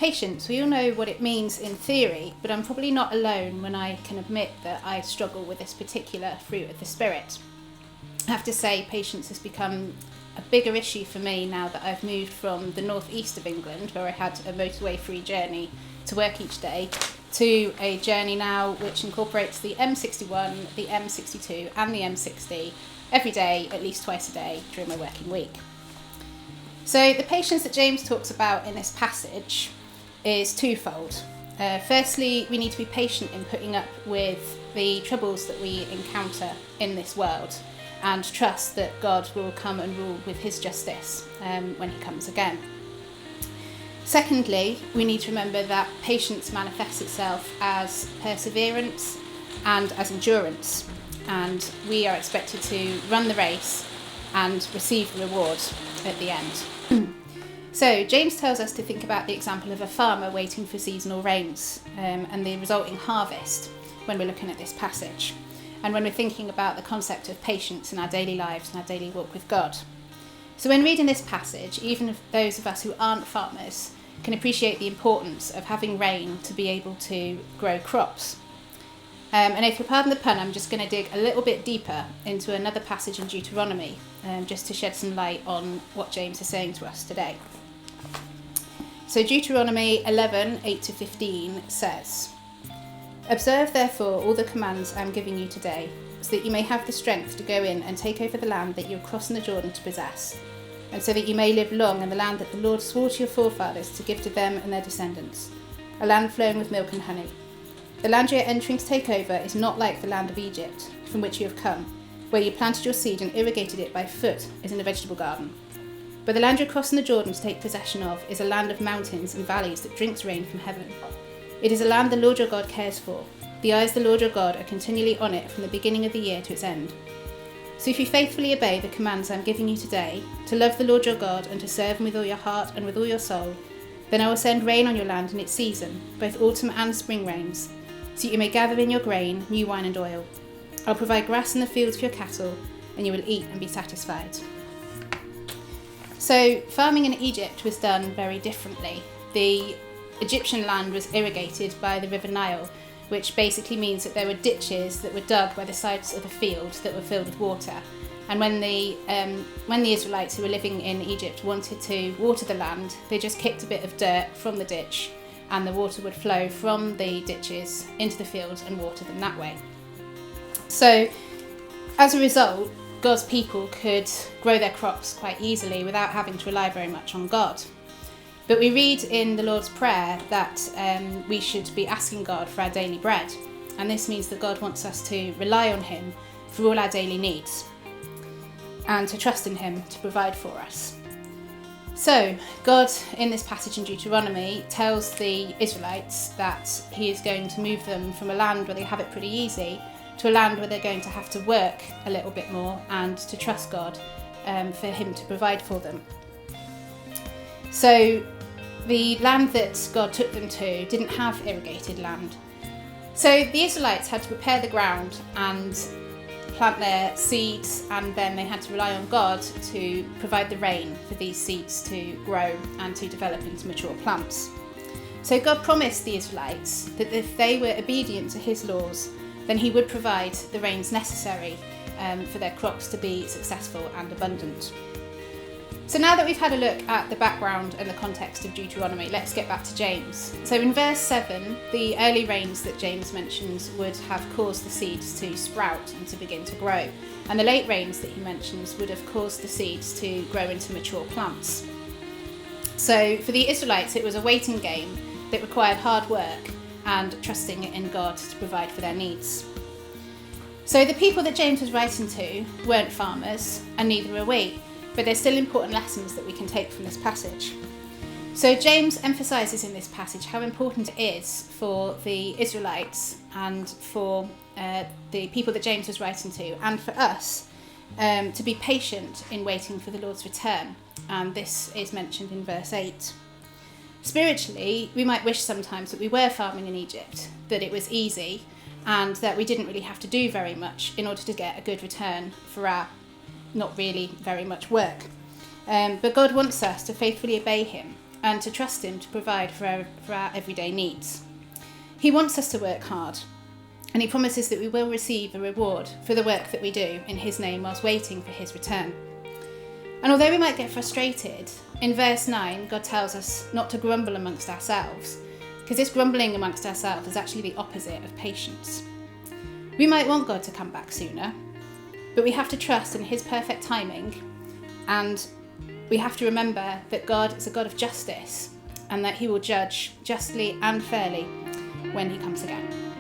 Patience, we all know what it means in theory, but I'm probably not alone when I can admit that I struggle with this particular fruit of the Spirit. I have to say, patience has become a bigger issue for me now that I've moved from the northeast of England, where I had a motorway-free journey to work each day, to a journey now which incorporates the M61, the M62 and the M60 every day, at least twice a day during my working week. So the patience that James talks about in this passage is twofold. Firstly, we need to be patient in putting up with the troubles that we encounter in this world and trust that God will come and rule with his justice when he comes again. Secondly, we need to remember that patience manifests itself as perseverance and as endurance, and we are expected to run the race and receive the reward at the end. So James tells us to think about the example of a farmer waiting for seasonal rains and the resulting harvest when we're looking at this passage, and when we're thinking about the concept of patience in our daily lives and our daily walk with God. So when reading this passage, even if those of us who aren't farmers can appreciate the importance of having rain to be able to grow crops. And if you'll pardon the pun, I'm just going to dig a little bit deeper into another passage in Deuteronomy, just to shed some light on what James is saying to us today. So Deuteronomy 11, 8-15 says, "Observe therefore all the commands I am giving you today, so that you may have the strength to go in and take over the land that you are crossing the Jordan to possess, and so that you may live long in the land that the Lord swore to your forefathers to give to them and their descendants, a land flowing with milk and honey. The land you are entering to take over is not like the land of Egypt, from which you have come, where you planted your seed and irrigated it by foot as in a vegetable garden. But the land you're crossing the Jordan to take possession of is a land of mountains and valleys that drinks rain from heaven. It is a land the Lord your God cares for. The eyes of the Lord your God are continually on it from the beginning of the year to its end. So if you faithfully obey the commands I am giving you today, to love the Lord your God and to serve him with all your heart and with all your soul, then I will send rain on your land in its season, both autumn and spring rains, so that you may gather in your grain, new wine and oil. I'll provide grass in the fields for your cattle, and you will eat and be satisfied." So farming in Egypt was done very differently. The Egyptian land was irrigated by the River Nile, which basically means that there were ditches that were dug by the sides of the field that were filled with water. And when the Israelites who were living in Egypt wanted to water the land, they just kicked a bit of dirt from the ditch, and the water would flow from the ditches into the fields and water them that way. So as a result, God's people could grow their crops quite easily without having to rely very much on God. But we read in the Lord's Prayer that we should be asking God for our daily bread, and this means that God wants us to rely on him for all our daily needs and to trust in him to provide for us. So God, in this passage in Deuteronomy, tells the Israelites that he is going to move them from a land where they have it pretty easy to a land where they're going to have to work a little bit more and to trust God for him to provide for them. So the land that God took them to didn't have irrigated land. So the Israelites had to prepare the ground and plant their seeds, and then they had to rely on God to provide the rain for these seeds to grow and to develop into mature plants. So God promised the Israelites that if they were obedient to his laws, then he would provide the rains necessary for their crops to be successful and abundant. So now that we've had a look at the background and the context of Deuteronomy, let's get back to James. So in verse 7, the early rains that James mentions would have caused the seeds to sprout and to begin to grow, and the late rains that he mentions would have caused the seeds to grow into mature plants. So for the Israelites, it was a waiting game that required hard work and trusting in God to provide for their needs. So the people that James was writing to weren't farmers, and neither were we, but there's still important lessons that we can take from this passage. So James emphasises in this passage how important it is for the Israelites and for the people that James was writing to, and for us, to be patient in waiting for the Lord's return. And this is mentioned in verse 8. Spiritually, we might wish sometimes that we were farming in Egypt, that it was easy, and that we didn't really have to do very much in order to get a good return for our not really very much work. But God wants us to faithfully obey him and to trust him to provide for our everyday needs. He wants us to work hard, and he promises that we will receive a reward for the work that we do in his name whilst waiting for his return. And although we might get frustrated, in verse 9, God tells us not to grumble amongst ourselves, because this grumbling amongst ourselves is actually the opposite of patience. We might want God to come back sooner, but we have to trust in his perfect timing, and we have to remember that God is a God of justice and that he will judge justly and fairly when he comes again.